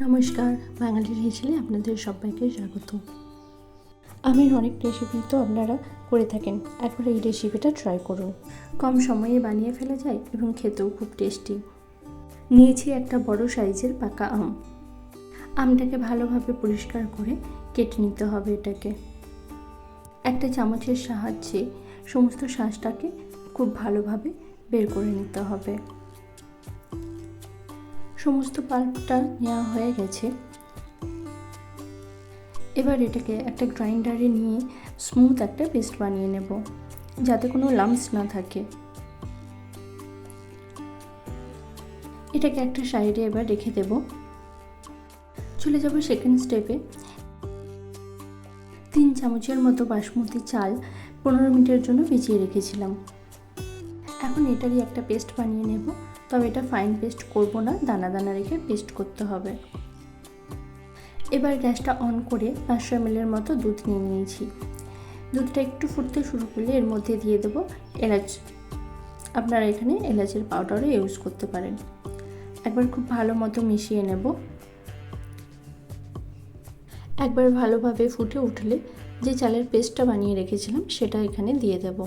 নমস্কার, বাঙালির হেসেলে আপনাদের সবাইকে স্বাগত। আমের অনেক রেসিপি তো আপনারা করে থাকেন, একবার এই রেসিপিটা ট্রাই করুন। কম সময়ে বানিয়ে ফেলা যায় এবং খেতেও খুব টেস্টি। নিয়েছি একটা বড় সাইজের পাকা আম। আমটাকে ভালোভাবে পরিষ্কার করে কেটে নিতে হবে। এটাকে একটা চামচের সাহায্যে সমস্ত শাঁসটাকে খুব ভালোভাবে বের করে নিতে হবে। সমস্ত পাল্পটা নেওয়া হয়ে গেছে। এবার এটাকে একটা গ্রাইন্ডারে নিয়ে স্মুথ একটা পেস্ট বানিয়ে নেব, যাতে কোনো লাম্পস না থাকে। এটাকে একটা সাইডে এবার রেখে দেব। চলে যাব সেকেন্ড স্টেপে। 3 চামচের মতো বাসমতি চাল 15 মিনিটের জন্য ভিজিয়ে রেখেছিলাম। এখন এটারই একটা পেস্ট বানিয়ে নেব, তবে এটা ফাইন পেস্ট করব না, দানা দানা রেখে পেস্ট করতে হবে। এবার গ্যাসটা অন করে 500 ml মতো দুধ নিয়ে নিয়েছি। দুধটা একটু ফুটতে শুরু করলে এর মধ্যে দিয়ে দেব এলাচ। আপনারা এখানে এলাচের পাউডারও ইউজ করতে পারেন। একবার খুব ভালো মতো মিশিয়ে নেব। একবার ভালোভাবে ফুটে উঠলে যে চালের পেস্টটা বানিয়ে রেখেছিলাম সেটা এখানে দিয়ে দেব।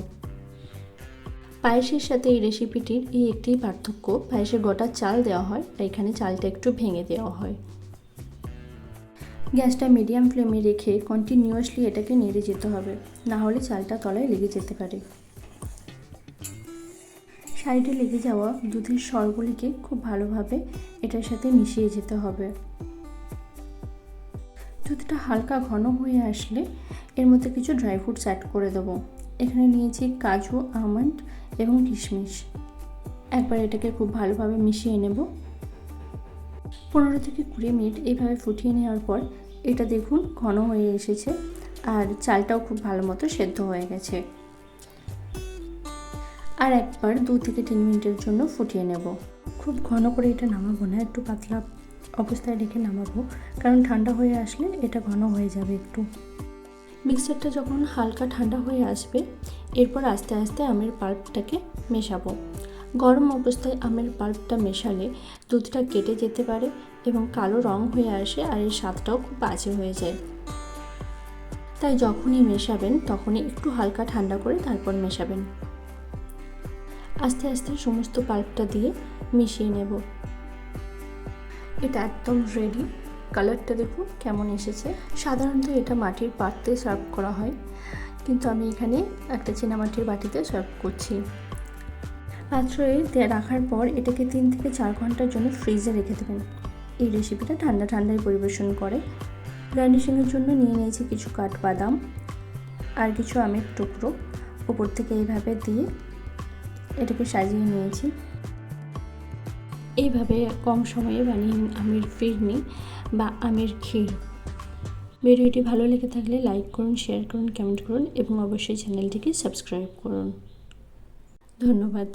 পায়েসের সাথে এই রেসিপিটির এই একটি পার্থক্য, পায়েসে গোটা চাল দেওয়া হয় আর এখানে চালটা একটু ভেঙে দেওয়া হয়। গ্যাসটা মিডিয়াম ফ্লেমে রেখে কন্টিনিউয়াসলি এটাকে নেড়ে যেতে হবে, না হলে চালটা তলায় লেগে যেতে পারে। সাইডে লেগে যাওয়া দুধের সরগুলিকে খুব ভালোভাবে এটার সাথে মিশিয়ে যেতে হবে। দুধটা হালকা ঘন হয়ে আসলে এর মধ্যে কিছু ড্রাই ফ্রুটস অ্যাড করে দেবো। এখানে নিয়েছি কাজু, আমন্ড এবং কিশমিশ। একবার এটাকে খুব ভালোভাবে মিশিয়ে নেব। 15 থেকে 20 মিনিট এইভাবে ফুটিয়ে নেওয়ার পর এটা দেখুন ঘন হয়ে এসেছে আর চালটাও খুব ভালো মতো সেদ্ধ হয়ে গেছে। আর একবার 2 থেকে 3 মিনিটের জন্য ফুটিয়ে নেব। খুব ঘন করে এটা নামাবো না, একটু পাতলা অবস্থায় রেখে নামাবো, কারণ ঠান্ডা হয়ে আসলে এটা ঘন হয়ে যাবে একটু। মিক্সারটা যখন হালকা ঠান্ডা হয়ে আসবে, এরপর আস্তে আস্তে আমের পাল্পটাকে মেশাবো। গরম অবস্থায় আমের পাল্পটা মেশালে দুধটা কেটে যেতে পারে এবং কালো রং হয়ে আসে আর এর স্বাদটাও খুব বাজে হয়ে যায়। তাই যখনই মেশাবেন তখনই একটু হালকা ঠান্ডা করে তারপর মেশাবেন। আস্তে আস্তে সমস্ত পাল্পটা দিয়ে মিশিয়ে নেব। এটা একদম রেডি। কালারটা দেখুন কেমন এসেছে। সাধারণত এটা মাটির পাত্রে সার্ভ করা হয়, কিন্তু আমি এখানে একটা চীনামাটির বাটিতে সার্ভ করছি। পাত্রে রাখার পর এটাকে 3 থেকে 4 ঘন্টার জন্য ফ্রিজে রেখে দেবেন। এই রেসিপিটা ঠান্ডা ঠান্ডায় পরিবেশন করে। গার্নিশিংয়ের জন্য নিয়ে নিয়েছি কিছু কাঠবাদাম আর কিছু আমের টুকরো, উপর থেকে এইভাবে দিয়ে এটাকে সাজিয়ে নিয়েছি। এইভাবে কম সময়ে বানিয়ে আমের ফিরনি বা আমের ক্ষীর। ভিডিওটি ভালো লেগে থাকলে লাইক করুন, শেয়ার করুন, কমেন্ট করুন এবং অবশ্যই চ্যানেলটিকে সাবস্ক্রাইব করুন। ধন্যবাদ।